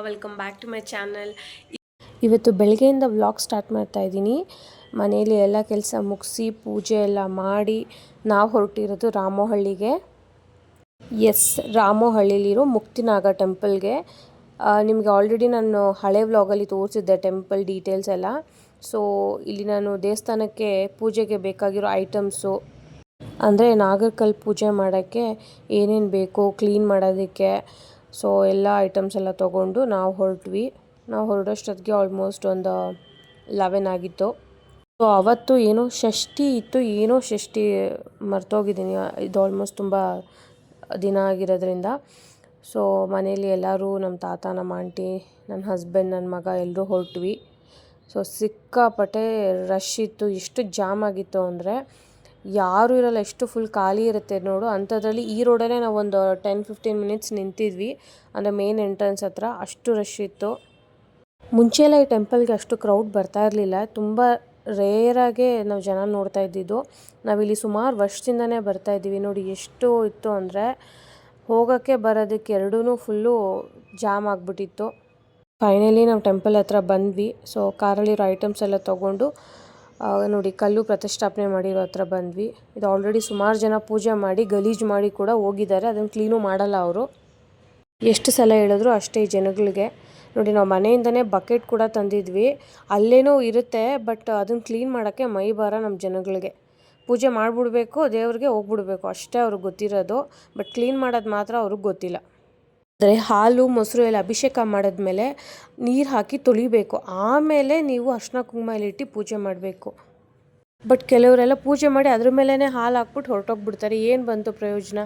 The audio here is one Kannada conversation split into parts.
Welcome back to my channel. ಇವತ್ತು ಬೆಳಗ್ಗೆಯಿಂದ ವ್ಲಾಗ್ ಸ್ಟಾರ್ಟ್ ಮಾಡ್ತಾ ಇದ್ದೀನಿ. ಮನೆಯಲ್ಲಿ ಎಲ್ಲ ಕೆಲಸ ಮುಗಿಸಿ ಪೂಜೆ ಎಲ್ಲ ಮಾಡಿ ನಾವು ಹೊರಟಿರೋದು ರಾಮೋಹಳ್ಳಿಗೆ. ರಾಮೋಹಳ್ಳಿಲಿರೋ ಮುಕ್ತಿನಾಗ ಟೆಂಪಲ್ಗೆ. ನಿಮಗೆ ಆಲ್ರೆಡಿ ನಾನು ಹಳೆ ವ್ಲಾಗಲ್ಲಿ ತೋರಿಸಿದ್ದೆ ಟೆಂಪಲ್ ಡೀಟೇಲ್ಸ್ ಎಲ್ಲ. ಸೊ ಇಲ್ಲಿ ನಾನು ದೇವಸ್ಥಾನಕ್ಕೆ ಪೂಜೆಗೆ ಬೇಕಾಗಿರೋ ಐಟಮ್ಸು ಅಂದರೆ ನಾಗರಕಲ್ಲು ಪೂಜೆ ಮಾಡೋಕ್ಕೆ ಏನೇನು ಬೇಕು ಕ್ಲೀನ್ ಮಾಡೋದಕ್ಕೆ, ಸೊ ಎಲ್ಲ ಐಟಮ್ಸ್ ಎಲ್ಲ ತೊಗೊಂಡು ನಾವು ಹೊರಟ್ವಿ. ನಾವು ಹೊರಡೋಷ್ಟೊತ್ತಿಗೆ ಆಲ್ಮೋಸ್ಟ್ ಒಂದು 11 ಆಗಿತ್ತು. ಸೊ ಅವತ್ತು ಏನೋ ಷಷ್ಠಿ ಇತ್ತು, ಷಷ್ಠಿ ಮರ್ತೋಗಿದ್ದೀನಿ. ಇದು ಆಲ್ಮೋಸ್ಟ್ ತುಂಬ ದಿನ ಆಗಿರೋದ್ರಿಂದ. ಸೊ ಮನೇಲಿ ಎಲ್ಲರೂ ನಮ್ಮ ತಾತ, ನಮ್ಮ ಆಂಟಿ, ನನ್ನ ಹಸ್ಬೆಂಡ್, ನನ್ನ ಮಗ ಎಲ್ಲರೂ ಹೊರಟ್ವಿ. ಸೊ ಸಿಕ್ಕಾಪಟ್ಟೆ ರಶ್ ಇತ್ತು. ಎಷ್ಟು ಜಾಮ್ ಆಗಿತ್ತು ಅಂದರೆ ಯಾರೂ ಇರೋಲ್ಲ, ಎಷ್ಟು ಫುಲ್ ಖಾಲಿ ಇರುತ್ತೆ ನೋಡು. ಅಂಥದ್ರಲ್ಲಿ ಈ ರೋಡಲ್ಲೇ ನಾವು ಒಂದು 10-15 ಮಿನಿಟ್ಸ್ ನಿಂತಿದ್ವಿ, ಅಂದರೆ ಮೇನ್ ಎಂಟ್ರೆನ್ಸ್ ಹತ್ರ. ಅಷ್ಟು ರಶ್ ಇತ್ತು. ಮುಂಚೆ ಎಲ್ಲ ಈ ಟೆಂಪಲ್ಗೆ ಅಷ್ಟು ಕ್ರೌಡ್ ಬರ್ತಾ ಇರಲಿಲ್ಲ. ತುಂಬ ರೇರಾಗೆ ನಾವು ಜನ ನೋಡ್ತಾ ಇದ್ದಿದ್ದು. ನಾವಿಲ್ಲಿ ಸುಮಾರು ವರ್ಷದಿಂದನೇ ಬರ್ತಾ ಇದ್ದೀವಿ. ನೋಡಿ ಎಷ್ಟು ಇತ್ತು ಅಂದರೆ ಹೋಗೋಕ್ಕೆ ಬರೋದಕ್ಕೆ ಎರಡೂ ಫುಲ್ಲು ಜಾಮ್ ಆಗಿಬಿಟ್ಟಿತ್ತು. ಫೈನಲಿ ನಾವು ಟೆಂಪಲ್ ಹತ್ರ ಬಂದ್ವಿ. ಸೊ ಕಾರಲ್ಲಿರೋ ಐಟಮ್ಸ್ ಎಲ್ಲ ತೊಗೊಂಡು ನೋಡಿ ಕಲ್ಲು ಪ್ರತಿಷ್ಠಾಪನೆ ಮಾಡಿರೋ ಹತ್ರ ಬಂದ್ವಿ. ಇದು ಆಲ್ರೆಡಿ ಸುಮಾರು ಜನ ಪೂಜೆ ಮಾಡಿ ಗಲೀಜು ಮಾಡಿ ಕೂಡ ಹೋಗಿದ್ದಾರೆ. ಅದನ್ನು ಕ್ಲೀನು ಮಾಡಲ್ಲ ಅವರು. ಎಷ್ಟು ಸಲ ಹೇಳಿದ್ರು ಅಷ್ಟೇ ಈ ಜನಗಳಿಗೆ. ನೋಡಿ ನಾವು ಮನೆಯಿಂದನೇ ಬಕೆಟ್ ಕೂಡ ತಂದಿದ್ವಿ. ಅಲ್ಲೇನೋ ಇರುತ್ತೆ, ಬಟ್ ಅದನ್ನು ಕ್ಲೀನ್ ಮಾಡೋಕ್ಕೆ ಮೈ ಭಾರ ನಮ್ಮ ಜನಗಳಿಗೆ. ಪೂಜೆ ಮಾಡಿಬಿಡ್ಬೇಕು, ದೇವ್ರಿಗೆ ಹೋಗ್ಬಿಡ್ಬೇಕು ಅಷ್ಟೇ ಅವ್ರಿಗೆ ಗೊತ್ತಿರೋದು. ಬಟ್ ಕ್ಲೀನ್ ಮಾಡೋದು ಮಾತ್ರ ಅವ್ರಿಗೆ ಗೊತ್ತಿಲ್ಲ. ಅಂದರೆ ಹಾಲು ಮೊಸರು ಎಲ್ಲ ಅಭಿಷೇಕ ಮಾಡಿದ್ಮೇಲೆ ನೀರು ಹಾಕಿ ತೊಳಿಬೇಕು. ಆಮೇಲೆ ನೀವು ಅರ್ಶಿನ ಕುಂಕುಮ ಎಲ್ಲ ಇಟ್ಟು ಪೂಜೆ ಮಾಡಬೇಕು. ಬಟ್ ಕೆಲವರೆಲ್ಲ ಪೂಜೆ ಮಾಡಿ ಅದ್ರ ಮೇಲೇ ಹಾಲು ಹಾಕ್ಬಿಟ್ಟು ಹೊರಟೋಗ್ಬಿಡ್ತಾರೆ. ಏನು ಬಂತು ಪ್ರಯೋಜನ?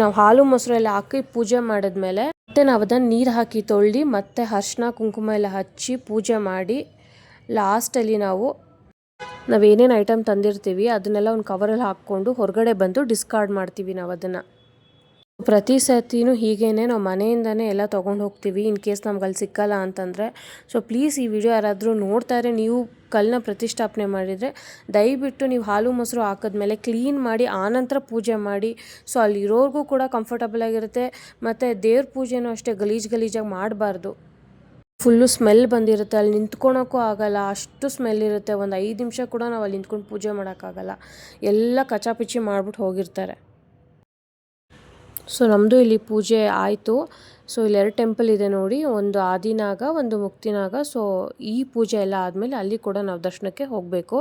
ನಾವು ಹಾಲು ಮೊಸರು ಎಲ್ಲ ಹಾಕಿ ಪೂಜೆ ಮಾಡಿದ್ಮೇಲೆ ಮತ್ತೆ ನಾವು ಅದನ್ನು ನೀರು ಹಾಕಿ ತೊಳ್ದು ಮತ್ತೆ ಅರ್ಶಿನ ಕುಂಕುಮ ಎಲ್ಲ ಹಚ್ಚಿ ಪೂಜೆ ಮಾಡಿ ಲಾಸ್ಟಲ್ಲಿ ನಾವೇನೇನು ಐಟಮ್ ತಂದಿರ್ತೀವಿ ಅದನ್ನೆಲ್ಲ ಒಂದು ಕವರಲ್ಲಿ ಹಾಕ್ಕೊಂಡು ಹೊರಗಡೆ ಬಂದು ಡಿಸ್ಕಾರ್ಡ್ ಮಾಡ್ತೀವಿ ನಾವು ಅದನ್ನು. ಪ್ರತಿ ಸರ್ತಿನೂ ಹೀಗೇನೆ ನಾವು ಮನೆಯಿಂದನೇ ಎಲ್ಲ ತೊಗೊಂಡು ಹೋಗ್ತೀವಿ, ಇನ್ ಕೇಸ್ ನಮ್ಗೆ ಅಲ್ಲಿ ಸಿಕ್ಕಲ್ಲ ಅಂತಂದರೆ. ಸೊ ಪ್ಲೀಸ್ ಈ ವಿಡಿಯೋ ಯಾರಾದರೂ ನೋಡ್ತಾರೆ, ನೀವು ಕಲ್ಲನ್ನ ಪ್ರತಿಷ್ಠಾಪನೆ ಮಾಡಿದರೆ ದಯವಿಟ್ಟು ನೀವು ಹಾಲು ಮೊಸರು ಹಾಕಿದ್ಮೇಲೆ ಕ್ಲೀನ್ ಮಾಡಿ ಆನಂತರ ಪೂಜೆ ಮಾಡಿ. ಸೊ ಅಲ್ಲಿರೋರ್ಗೂ ಕೂಡ ಕಂಫರ್ಟಬಲ್ ಆಗಿರುತ್ತೆ. ಮತ್ತು ದೇವ್ರ ಪೂಜೆನೂ ಅಷ್ಟೇ ಗಲೀಜಾಗಿ ಮಾಡಬಾರ್ದು. ಫುಲ್ಲು ಸ್ಮೆಲ್ ಬಂದಿರುತ್ತೆ, ಅಲ್ಲಿ ನಿಂತ್ಕೊಳೋಕ್ಕೂ ಆಗೋಲ್ಲ, ಅಷ್ಟು ಸ್ಮೆಲ್ ಇರುತ್ತೆ. ಒಂದು 5 ನಿಮಿಷ ಕೂಡ ನಾವು ಅಲ್ಲಿ ನಿಂತ್ಕೊಂಡು ಪೂಜೆ ಮಾಡೋಕ್ಕಾಗಲ್ಲ. ಎಲ್ಲ ಕಚಾಪಿಚಿ ಮಾಡಿಬಿಟ್ಟು ಹೋಗಿರ್ತಾರೆ. ಸೊ ನಮ್ಮದು ಇಲ್ಲಿ ಪೂಜೆ ಆಯಿತು. ಸೊ ಇಲ್ಲಿ 2 ಟೆಂಪಲ್ ಇದೆ ನೋಡಿ, ಒಂದು ಆದಿನಾಗ, ಒಂದು ಮುಕ್ತಿನಾಗ. ಸೊ ಈ ಪೂಜೆ ಎಲ್ಲ ಆದಮೇಲೆ ಅಲ್ಲಿ ಕೂಡ ನಾವು ದರ್ಶನಕ್ಕೆ ಹೋಗಬೇಕು.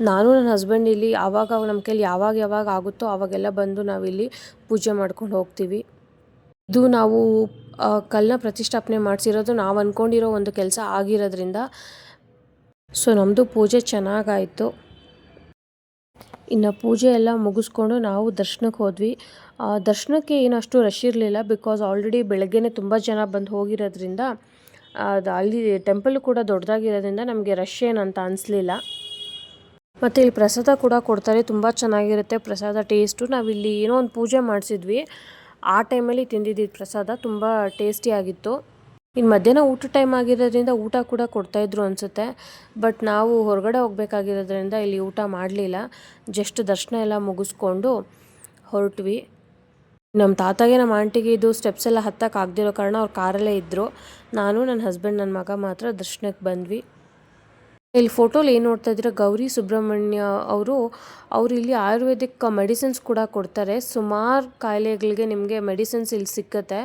ನಾನು ನನ್ನ ಹಸ್ಬೆಂಡ್ ಇಲ್ಲಿ ಆವಾಗ ನಮ್ಮ ಕೈಲಿ ಯಾವಾಗ ಆಗುತ್ತೋ ಆವಾಗೆಲ್ಲ ಬಂದು ನಾವಿಲ್ಲಿ ಪೂಜೆ ಮಾಡ್ಕೊಂಡು ಹೋಗ್ತೀವಿ. ಇದು ನಾವು ಕಲ್ಲನ್ನ ಪ್ರತಿಷ್ಠಾಪನೆ ಮಾಡಿಸಿರೋದು ನಾವು ಅಂದ್ಕೊಂಡಿರೋ ಒಂದು ಕೆಲಸ ಆಗಿರೋದ್ರಿಂದ. ಸೊ ನಮ್ಮದು ಪೂಜೆ ಚೆನ್ನಾಗಾಯಿತು. ಇನ್ನು ಪೂಜೆ ಎಲ್ಲ ಮುಗಿಸ್ಕೊಂಡು ನಾವು ದರ್ಶನಕ್ಕೆ ಹೋದ್ವಿ. ದರ್ಶನಕ್ಕೆ ಏನಷ್ಟು ರಶ್ ಇರಲಿಲ್ಲ, ಬಿಕಾಸ್ ಆಲ್ರೆಡಿ ಬೆಳಗ್ಗೆನೇ ತುಂಬ ಜನ ಬಂದು ಹೋಗಿರೋದ್ರಿಂದ. ಅದು ಅಲ್ಲಿ ಟೆಂಪಲ್ ಕೂಡ ದೊಡ್ಡದಾಗಿರೋದ್ರಿಂದ ನಮಗೆ ರಶ್ ಏನಂತ ಅನಿಸ್ಲಿಲ್ಲ. ಮತ್ತು ಇಲ್ಲಿ ಪ್ರಸಾದ ಕೂಡ ಕೊಡ್ತಾರೆ, ತುಂಬ ಚೆನ್ನಾಗಿರುತ್ತೆ ಪ್ರಸಾದ ಟೇಸ್ಟು. ನಾವಿಲ್ಲಿ ಏನೋ ಒಂದು ಪೂಜೆ ಮಾಡಿಸಿದ್ವಿ, ಆ ಟೈಮಲ್ಲಿ ತಿಂದಿದ್ದು ಪ್ರಸಾದ ತುಂಬ ಟೇಸ್ಟಿಯಾಗಿತ್ತು. ಇನ್ನು ಮಧ್ಯಾಹ್ನ ಊಟ ಟೈಮ್ ಆಗಿರೋದ್ರಿಂದ ಊಟ ಕೂಡ ಕೊಡ್ತಾಯಿದ್ರು ಅನಿಸುತ್ತೆ. ಬಟ್ ನಾವು ಹೊರಗಡೆ ಹೋಗಬೇಕಾಗಿರೋದ್ರಿಂದ ಇಲ್ಲಿ ಊಟ ಮಾಡಲಿಲ್ಲ. ಜಸ್ಟ್ ದರ್ಶನ ಎಲ್ಲ ಮುಗಿಸ್ಕೊಂಡು ಹೊರಟ್ವಿ. ನಮ್ಮ ತಾತಾಗೆ ನಮ್ಮ ಆಂಟಿಗೆ ಇದು ಸ್ಟೆಪ್ಸ್ ಎಲ್ಲ ಹತ್ತಕ್ಕೆ ಆಗದಿರೋ ಕಾರಣ ಅವ್ರು ಕಾರಲ್ಲೇ ಇದ್ದರು. ನಾನು, ನನ್ನ ಹಸ್ಬೆಂಡ್, ನನ್ನ ಮಗ ಮಾತ್ರ ದರ್ಶನಕ್ಕೆ ಬಂದ್ವಿ. ಇಲ್ಲಿ ಫೋಟೋಲಿ ಏನು ನೋಡ್ತಾ ಇದ್ದೀರಾ, ಗೌರಿ ಸುಬ್ರಹ್ಮಣ್ಯ ಅವರು ಇಲ್ಲಿ ಆಯುರ್ವೇದಿಕ್ ಮೆಡಿಸಿನ್ಸ್ ಕೂಡ ಕೊಡ್ತಾರೆ. ಸುಮಾರು ಕಾಯಿಲೆಗಳಿಗೆ ನಿಮಗೆ ಮೆಡಿಸಿನ್ಸ್ ಇಲ್ಲಿ ಸಿಕ್ಕತ್ತೆ.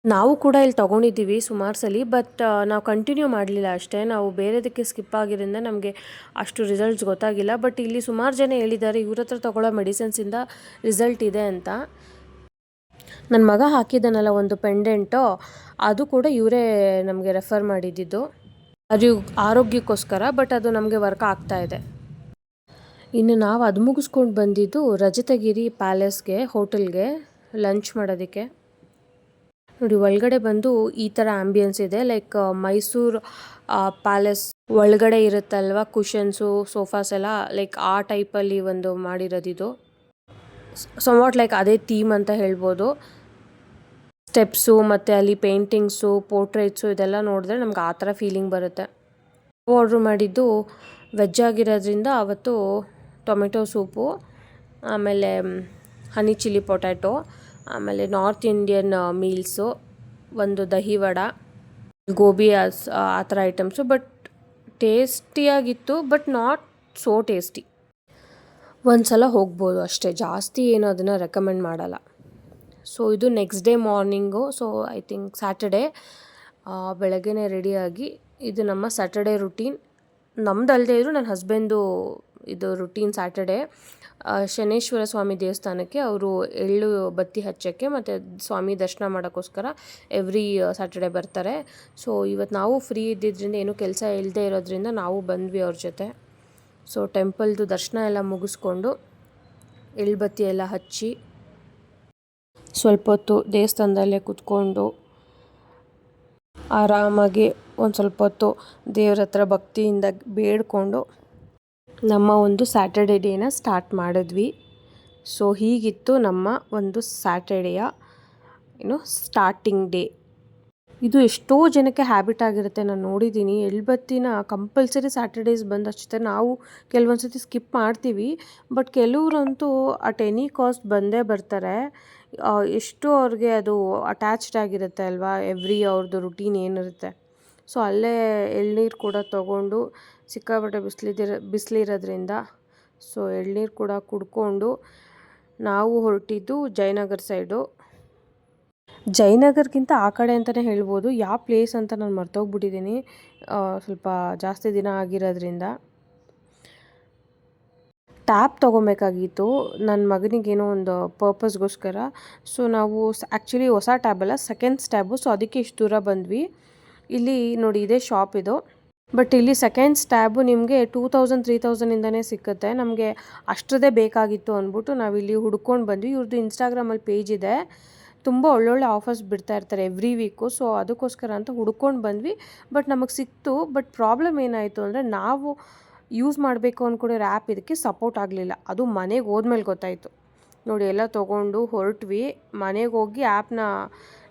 ನಾವು ಕೂಡ ಇಲ್ಲಿ ತೊಗೊಂಡಿದ್ದೀವಿ ಸುಮಾರು ಸಲ, ಬಟ್ ನಾವು ಕಂಟಿನ್ಯೂ ಮಾಡಲಿಲ್ಲ ಅಷ್ಟೇ. ನಾವು ಬೇರೆದಕ್ಕೆ ಸ್ಕಿಪ್ ಆಗಿರೋದ್ರಿಂದ ನಮಗೆ ಅಷ್ಟು ರಿಸಲ್ಟ್ಸ್ ಗೊತ್ತಾಗಿಲ್ಲ. ಬಟ್ ಇಲ್ಲಿ ಸುಮಾರು ಜನ ಹೇಳಿದ್ದಾರೆ ಇವ್ರ ಹತ್ರ ತೊಗೊಳ್ಳೋ ಮೆಡಿಸಿನ್ಸಿಂದ ರಿಸಲ್ಟ್ ಇದೆ ಅಂತ. ನನ್ನ ಮಗ ಹಾಕಿದ್ದಾನಲ್ಲ ಒಂದು ಪೆಂಡೆಂಟು, ಅದು ಕೂಡ ಇವರೇ ನಮಗೆ ರೆಫರ್ ಮಾಡಿದ್ದಿದ್ದು. ಅದು ಆರೋಗ್ಯಕ್ಕೋಸ್ಕರ, ಬಟ್ ಅದು ನಮಗೆ ವರ್ಕ್ ಆಗ್ತಾಯಿದೆ. ಇನ್ನು ನಾವು ಅದು ಮುಗಿಸ್ಕೊಂಡು ಬಂದಿದ್ದು ರಜತಗಿರಿ ಪ್ಯಾಲೇಸ್ಗೆ, ಹೋಟೆಲ್ಗೆ ಲಂಚ್ ಮಾಡೋದಕ್ಕೆ. ನೋಡಿ ಒಳಗಡೆ ಬಂದು ಈ ಥರ ಆಂಬಿಯನ್ಸ್ ಇದೆ, ಲೈಕ್ ಮೈಸೂರು ಪ್ಯಾಲೇಸ್ ಒಳಗಡೆ ಇರುತ್ತಲ್ವ ಕುಷನ್ಸು ಸೋಫಾಸ್ ಎಲ್ಲ, ಲೈಕ್ ಆ ಟೈಪಲ್ಲಿ ಒಂದು ಮಾಡಿರೋದಿದು. ಸಮ್ವಾಟ್ ಲೈಕ್ ಅದೇ ಥೀಮ್ ಅಂತ ಹೇಳ್ಬೋದು. ಸ್ಟೆಪ್ಸು ಮತ್ತು ಅಲ್ಲಿ ಪೇಂಟಿಂಗ್ಸು, ಪೋರ್ಟ್ರೇಟ್ಸು ಇದೆಲ್ಲ ನೋಡಿದ್ರೆ ನಮ್ಗೆ ಆ ಥರ ಫೀಲಿಂಗ್ ಬರುತ್ತೆ. ಆರ್ಡ್ರ್ ಮಾಡಿದ್ದು ವೆಜ್ ಆಗಿರೋದ್ರಿಂದ ಅವತ್ತು ಟೊಮೆಟೊ ಸೂಪು, ಆಮೇಲೆ ಹನಿ ಚಿಲ್ಲಿ ಪೊಟ್ಯಾಟೊ, ಆಮೇಲೆ ನಾರ್ತ್ ಇಂಡಿಯನ್ ಮೀಲ್ಸು, ಒಂದು ದಹಿ ವಡ, ಗೋಬಿ ಆ ಥರ ಐಟಮ್ಸು. ಬಟ್ ಟೇಸ್ಟಿಯಾಗಿತ್ತು, ಬಟ್ ನಾಟ್ ಸೋ ಟೇಸ್ಟಿ. ಒಂದು ಸಲ ಹೋಗ್ಬೋದು ಅಷ್ಟೇ, ಜಾಸ್ತಿ ಏನು ಅದನ್ನು ರೆಕಮೆಂಡ್ ಮಾಡಲ್ಲ. ಸೊ ಇದು next day morning. So I think Saturday ಬೆಳಗ್ಗೆನೇ ರೆಡಿಯಾಗಿ, ಇದು ನಮ್ಮ ಸ್ಯಾಟರ್ಡೇ ರುಟೀನ್. ನಮ್ಮದಲ್ಲದೆ ಇದ್ದರೂ ನನ್ನ ಹಸ್ಬೆಂಡು ಇದು ರುಟೀನ್ ಸ್ಯಾಟರ್ಡೇ. ಶನೇಶ್ವರ ಸ್ವಾಮಿ ದೇವಸ್ಥಾನಕ್ಕೆ ಅವರು ಎಳ್ಳು ಬತ್ತಿ ಹಚ್ಚೋಕ್ಕೆ ಮತ್ತು ಸ್ವಾಮಿ ದರ್ಶನ ಮಾಡೋಕ್ಕೋಸ್ಕರ ಎವ್ರಿ ಸ್ಯಾಟರ್ಡೇ ಬರ್ತಾರೆ. ಸೊ ಇವತ್ತು ನಾವು ಫ್ರೀ ಇದ್ದಿದ್ದರಿಂದ ಏನೂ ಕೆಲಸ ಇಲ್ಲದೆ ಇರೋದ್ರಿಂದ ನಾವು ಬಂದ್ವಿ ಅವ್ರ ಜೊತೆ. ಸೊ ಟೆಂಪಲ್ದು ದರ್ಶನ ಎಲ್ಲ ಮುಗಿಸ್ಕೊಂಡು ಎಳ್ಳು ಬತ್ತಿ ಎಲ್ಲ ಹಚ್ಚಿ ಸ್ವಲ್ಪ ಹೊತ್ತು ದೇವಸ್ಥಾನದಲ್ಲೇ ಕೂತ್ಕೊಂಡು ಆರಾಮಾಗಿ ಒಂದು ಸ್ವಲ್ಪ ಹೊತ್ತು ದೇವ್ರ ಹತ್ರ ಭಕ್ತಿಯಿಂದ ಬೇಡಿಕೊಂಡು ನಮ್ಮ ಒಂದು ಸ್ಯಾಟರ್ಡೇ ಡೇನ ಸ್ಟಾರ್ಟ್ ಮಾಡಿದ್ವಿ. ಸೊ ಹೀಗಿತ್ತು ನಮ್ಮ ಒಂದು ಸ್ಯಾಟರ್ಡೇಯ ಸ್ಟಾರ್ಟಿಂಗ್ ಡೇ. ಇದು ಎಷ್ಟೋ ಜನಕ್ಕೆ ಹ್ಯಾಬಿಟ್ ಆಗಿರುತ್ತೆ, ನಾನು ನೋಡಿದ್ದೀನಿ. ಎಳ್ಬತ್ತಿನ ಕಂಪಲ್ಸರಿ ಸ್ಯಾಟರ್ಡೇಸ್ ಬಂದು ಹಚ್ತಾರೆ. ನಾವು ಕೆಲವೊಂದು ಸತಿ ಸ್ಕಿಪ್ ಮಾಡ್ತೀವಿ, ಬಟ್ ಕೆಲವರಂತೂ ಅಟ್ ಎನಿ ಕಾಸ್ಟ್ ಬಂದೇ ಬರ್ತಾರೆ. ಎಷ್ಟು ಅವ್ರಿಗೆ ಅದು ಅಟ್ಯಾಚ್ಡ್ ಆಗಿರುತ್ತೆ ಅಲ್ವಾ, ಎವ್ರಿ ಅವ್ರದ್ದು ರುಟೀನ್ ಏನಿರುತ್ತೆ. ಸೊ ಅಲ್ಲೇ ಎಳ್ನೀರು ಕೂಡ ತೊಗೊಂಡು, ಸಿಕ್ಕಾಪಟ್ಟೆ ಬಿಸಿಲಿರೋದ್ರಿಂದ ಸೊ ಎಳ್ನೀರು ಕೂಡ ಕುಡ್ಕೊಂಡು ನಾವು ಹೊರಟಿದ್ದು ಜಯನಗರ ಸೈಡು. ಜಯನಗರ್ಗಿಂತ ಆ ಕಡೆ ಅಂತಲೇ ಹೇಳ್ಬೋದು. ಯಾವ ಪ್ಲೇಸ್ ಅಂತ ನಾನು ಮರ್ತೋಗ್ಬಿಟ್ಟಿದ್ದೀನಿ, ಸ್ವಲ್ಪ ಜಾಸ್ತಿ ದಿನ ಆಗಿರೋದ್ರಿಂದ. ಟ್ಯಾಬ್ ತೊಗೊಬೇಕಾಗಿತ್ತು ನನ್ನ ಮಗನಿಗೇನೋ ಒಂದು ಪರ್ಪಸ್ಗೋಸ್ಕರ. ಸೊ ನಾವು ಆ್ಯಕ್ಚುಲಿ ಹೊಸ ಟ್ಯಾಬಲ್ಲ, ಸೆಕೆಂಡ್ಸ್ ಟ್ಯಾಬು. ಸೊ ಅದಕ್ಕೆ ಇಷ್ಟು ದೂರ ಬಂದ್ವಿ. ಇಲ್ಲಿ ನೋಡಿ, ಇದೇ ಶಾಪ್ ಇದು. ಬಟ್ ಇಲ್ಲಿ ಸೆಕೆಂಡ್ಸ್ ಟ್ಯಾಬು ನಿಮಗೆ 2000-3000ಇಂದನೇ ಸಿಕ್ಕುತ್ತೆ. ನಮಗೆ ಅಷ್ಟರದೇ ಬೇಕಾಗಿತ್ತು ಅಂದ್ಬಿಟ್ಟು ನಾವಿಲ್ಲಿ ಹುಡ್ಕೊಂಡು ಬಂದ್ವಿ. ಇವ್ರದ್ದು ಇನ್ಸ್ಟಾಗ್ರಾಮಲ್ಲಿ ಪೇಜ್ ಇದೆ, ತುಂಬ ಒಳ್ಳೊಳ್ಳೆ ಆಫರ್ಸ್ ಬಿಡ್ತಾ ಇರ್ತಾರೆ ಎವ್ರಿ ವೀಕು. ಸೊ ಅದಕ್ಕೋಸ್ಕರ ಅಂತ ಹುಡ್ಕೊಂಡು ಬಂದ್ವಿ. ಬಟ್ ನಮಗೆ ಸಿಕ್ತು. ಬಟ್ ಪ್ರಾಬ್ಲಮ್ ಏನಾಯಿತು ಅಂದರೆ, ನಾವು ಯೂಸ್ ಮಾಡಬೇಕು ಅಂದ್ಕೊಂಡಿರೋ ಆ್ಯಪ್ ಇದಕ್ಕೆ ಸಪೋರ್ಟ್ ಆಗಲಿಲ್ಲ. ಅದು ಮನೆಗೆ ಹೋದ್ಮೇಲೆ ಗೊತ್ತಾಯಿತು. ನೋಡಿ, ಎಲ್ಲ ತೊಗೊಂಡು ಹೊರಟ್ವಿ. ಮನೆಗೆ ಹೋಗಿ ಆ್ಯಪ್ನ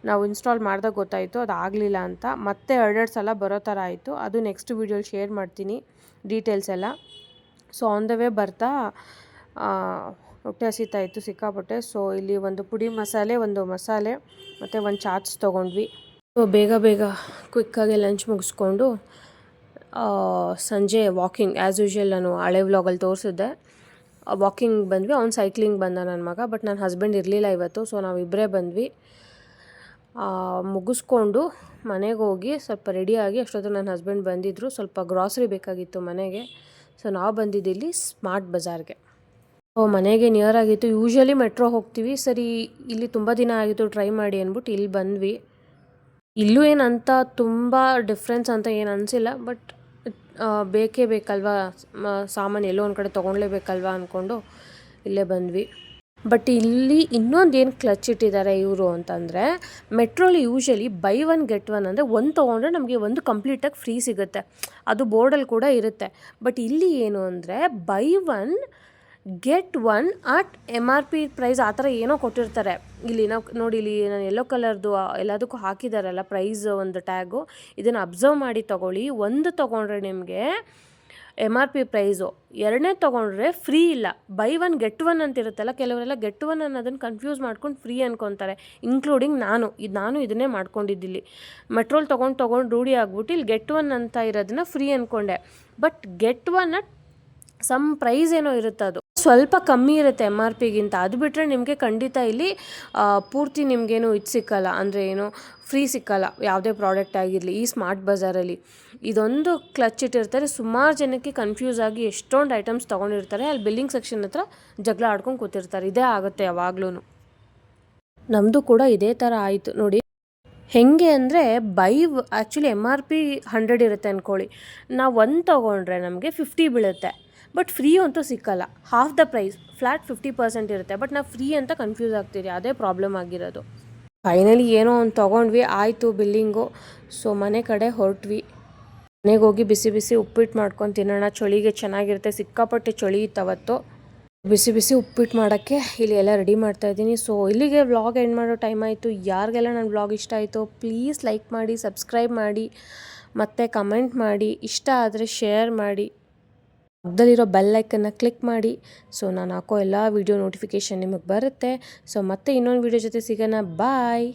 ನಾವು ಇನ್ಸ್ಟಾಲ್ ಮಾಡಿದಾಗ ಗೊತ್ತಾಯಿತು ಅದು ಆಗಲಿಲ್ಲ ಅಂತ. ಮತ್ತೆ 2 ಸಲ ಬರೋ ಥರ ಆಯಿತು. ಅದು ನೆಕ್ಸ್ಟ್ ವೀಡಿಯೋಲಿ ಶೇರ್ ಮಾಡ್ತೀನಿ ಡೀಟೇಲ್ಸ್ ಎಲ್ಲ. ಸೊ ಆನ್ ದ ವೇ ಬರ್ತಾ ಹೊಟ್ಟೆ ಹಸಿತಾಯಿತ್ತು ಸಿಕ್ಕಾಪಟ್ಟೆ. ಸೊ ಇಲ್ಲಿ ಒಂದು ಪುಡಿ ಮಸಾಲೆ, ಒಂದು ಮಸಾಲೆ ಮತ್ತು ಒಂದು ಚಾಟ್ಸ್ ತೊಗೊಂಡ್ವಿ. ಸೊ ಬೇಗ ಕ್ವಿಕ್ಕಾಗಿ ಲಂಚ್ ಮುಗಿಸ್ಕೊಂಡು ಸಂಜೆ ವಾಕಿಂಗ್ ಆ್ಯಸ್ ಯೂಶ್ವಲ್ ನಾನು ಹಳೆ ವ್ಲಾಗಲ್ಲಿ ತೋರಿಸಿದ್ದೆ, ವಾಕಿಂಗ್ ಬಂದ್ವಿ. ಅವ್ನು ಸೈಕ್ಲಿಂಗ್ ಬಂದ ನನ್ನ ಮಗ. ಬಟ್ ನನ್ನ ಹಸ್ಬೆಂಡ್ ಇರಲಿಲ್ಲ ಇವತ್ತು. ಸೊ ನಾವಿಬ್ಬರೇ ಬಂದ್ವಿ. ಮುಗಿಸ್ಕೊಂಡು ಮನೆಗೆ ಹೋಗಿ ಸ್ವಲ್ಪ ರೆಡಿಯಾಗಿ ಅಷ್ಟೊತ್ತು ನನ್ನ ಹಸ್ಬೆಂಡ್ ಬಂದಿದ್ದರು. ಸ್ವಲ್ಪ ಗ್ರಾಸರಿ ಬೇಕಾಗಿತ್ತು ಮನೆಗೆ. ಸೊ ನಾವು ಬಂದಿದ್ದಿಲ್ಲಿ ಸ್ಮಾರ್ಟ್ ಬಜಾರ್ಗೆ. ಮನೆಗೆ ನಿಯರ್ ಆಗಿತ್ತು. ಯೂಶ್ವಲಿ ಮೆಟ್ರೋ ಹೋಗ್ತೀವಿ, ಸರಿ ಇಲ್ಲಿ ತುಂಬ ದಿನ ಆಗಿತ್ತು ಟ್ರೈ ಮಾಡಿ ಅಂದ್ಬಿಟ್ಟು ಇಲ್ಲಿ ಬಂದ್ವಿ. ಇಲ್ಲೂ ಏನಂತ ತುಂಬ ಡಿಫ್ರೆನ್ಸ್ ಅಂತ ಏನು ಅನಿಸಿಲ್ಲ. ಬಟ್ ಬೇಕೇ ಬೇಕಲ್ವಾ, ಸಾಮಾನು ಎಲ್ಲೋ ಒಂದು ಕಡೆ ತೊಗೊಳ್ಲೇಬೇಕಲ್ವಾ ಅಂದ್ಕೊಂಡು ಇಲ್ಲೇ ಬಂದ್ವಿ. ಬಟ್ ಇಲ್ಲಿ ಇನ್ನೊಂದು ಏನು ಕ್ಲಚ್ ಇಟ್ಟಿದ್ದಾರೆ ಇವರು ಅಂತಂದರೆ, ಮೆಟ್ರೋಲಿ ಯೂಶ್ವಲಿ ಬೈ 1 get 1 ಅಂದರೆ ಒಂದು ತೊಗೊಂಡ್ರೆ ನಮಗೆ ಒಂದು ಕಂಪ್ಲೀಟಾಗಿ ಫ್ರೀ ಸಿಗುತ್ತೆ, ಅದು ಬೋರ್ಡಲ್ಲಿ ಕೂಡ ಇರುತ್ತೆ. ಬಟ್ ಇಲ್ಲಿ ಏನು ಅಂದರೆ buy 1 get 1 at MRP price ಆ ಥರ ಏನೋ ಕೊಟ್ಟಿರ್ತಾರೆ. ಇಲ್ಲಿ ನಾವು ನೋಡಿ, ಇಲ್ಲಿ ನಾನು ಯೆಲ್ಲೋ ಕಲರ್ದು ಎಲ್ಲದಕ್ಕೂ ಹಾಕಿದಾರಲ್ಲ ಪ್ರೈಸ್ ಒಂದು ಟ್ಯಾಗು, ಇದನ್ನು ಅಬ್ಸರ್ವ್ ಮಾಡಿ ತೊಗೊಳ್ಳಿ. ಒಂದು ತೊಗೊಂಡ್ರೆ ನಿಮಗೆ MRP ಪ್ರೈಸು, 2ನೇ ತೊಗೊಂಡ್ರೆ ಫ್ರೀ ಇಲ್ಲ. ಬೈ 1 get 1 ಅಂತ ಇರುತ್ತಲ್ಲ, ಕೆಲವರೆಲ್ಲ get 1 ಅನ್ನೋದನ್ನು ಕನ್ಫ್ಯೂಸ್ ಮಾಡ್ಕೊಂಡು ಫ್ರೀ ಅನ್ಕೊತಾರೆ, ಇನ್ಕ್ಲೂಡಿಂಗ್ ನಾನು ಇದನ್ನೇ ಮಾಡ್ಕೊಂಡಿದ್ದಿಲ್ಲಿ. ಮೆಟ್ರೋಲ್ ತೊಗೊಂಡು ರೂಢಿ ಆಗ್ಬಿಟ್ಟು ಇಲ್ಲಿ get 1 ಅಂತ ಇರೋದನ್ನ ಫ್ರೀ ಅಂದ್ಕೊಂಡೆ. But get 1 at some price ಏನೋ ಇರುತ್ತೆ, ಅದು ಸ್ವಲ್ಪ ಕಮ್ಮಿ ಇರುತ್ತೆ MRPಗಿಂತ. ಅದು ಬಿಟ್ಟರೆ ನಿಮಗೆ ಖಂಡಿತ ಇಲ್ಲಿ ಪೂರ್ತಿ ನಿಮಗೇನು ಇದು ಸಿಕ್ಕಲ್ಲ, ಅಂದರೆ ಏನು ಫ್ರೀ ಸಿಕ್ಕಲ್ಲ ಯಾವುದೇ ಪ್ರಾಡಕ್ಟ್ ಆಗಿರಲಿ ಈ ಸ್ಮಾರ್ಟ್ ಬಜಾರಲ್ಲಿ. ಇದೊಂದು ಕ್ಲಚ್ ಇಟ್ಟಿರ್ತಾರೆ. ಸುಮಾರು ಜನಕ್ಕೆ ಕನ್ಫ್ಯೂಸ್ ಆಗಿ ಎಷ್ಟೊಂದು ಐಟಮ್ಸ್ ತೊಗೊಂಡಿರ್ತಾರೆ. ಅಲ್ಲಿ ಬಿಲ್ಲಿಂಗ್ ಸೆಕ್ಷನ್ ಹತ್ರ ಜಗಳ ಆಡ್ಕೊಂಡು ಕೂತಿರ್ತಾರೆ. ಇದೇ ಆಗುತ್ತೆ ಯಾವಾಗ್ಲೂ. ನಮ್ಮದು ಕೂಡ ಇದೇ ಥರ ಆಯಿತು ನೋಡಿ. ಹೇಗೆ ಅಂದರೆ ಆ್ಯಕ್ಚುಲಿ MRP 100 ಇರುತ್ತೆ ಅಂದ್ಕೊಳ್ಳಿ, ನಾವು 1 ತೊಗೊಂಡ್ರೆ ನಮಗೆ 50 ಬೀಳುತ್ತೆ. ಬಟ್ ಫ್ರೀ ಅಂತೂ ಸಿಕ್ಕಲ್ಲ, ಹಾಫ್ ದ ಪ್ರೈಸ್, ಫ್ಲ್ಯಾಟ್ 50% ಇರುತ್ತೆ. ಬಟ್ ನಾವು ಫ್ರೀ ಅಂತ ಕನ್ಫ್ಯೂಸ್ ಆಗ್ತೀರಿ, ಅದೇ ಪ್ರಾಬ್ಲಮ್ ಆಗಿರೋದು. ಫೈನಲಿ ಏನೋ ಒಂದು ತೊಗೊಂಡ್ವಿ, ಆಯಿತು ಬಿಲ್ಲಿಂಗು. ಸೊ ಮನೆ ಕಡೆ ಹೊರಟ್ವಿ. ಮನೆಗೆ ಹೋಗಿ ಬಿಸಿ ಉಪ್ಪಿಟ್ಟು ಮಾಡ್ಕೊಂಡು ತಿನ್ನೋಣ. ಚಳಿಗೆ ಚೆನ್ನಾಗಿರುತ್ತೆ, ಸಿಕ್ಕಾಪಟ್ಟೆ ಚಳಿ ಇತ್ತು ಅವತ್ತು. ಬಿಸಿ ಉಪ್ಪಿಟ್ಟು ಮಾಡೋಕ್ಕೆ ಇಲ್ಲಿ ಎಲ್ಲ ರೆಡಿ ಮಾಡ್ತಾಯಿದ್ದೀನಿ. ಸೊ ಇಲ್ಲಿಗೆ ವ್ಲಾಗ್ ಎಂಡ್ ಮಾಡೋ ಟೈಮ್ ಆಯಿತು. ಯಾರಿಗೆಲ್ಲ ನನ್ನ ವ್ಲಾಗ್ ಇಷ್ಟ ಆಯಿತು ಪ್ಲೀಸ್ ಲೈಕ್ ಮಾಡಿ, ಸಬ್ಸ್ಕ್ರೈಬ್ ಮಾಡಿ, ಮತ್ತು ಕಮೆಂಟ್ ಮಾಡಿ. ಇಷ್ಟ ಆದರೆ ಶೇರ್ ಮಾಡಿ, ಪಕ್ಕದಲ್ಲಿರೋ ಬೆಲ್ ಐಕನ್ನ ಕ್ಲಿಕ್ ಮಾಡಿ. ಸೊ ನಾನು ಹಾಕೋ ಎಲ್ಲ ವೀಡಿಯೋ ನೋಟಿಫಿಕೇಷನ್ ನಿಮಗೆ ಬರುತ್ತೆ. ಸೊ ಮತ್ತೆ ಇನ್ನೊಂದು ವೀಡಿಯೋ ಜೊತೆ ಸಿಗೋಣ. ಬಾಯ್.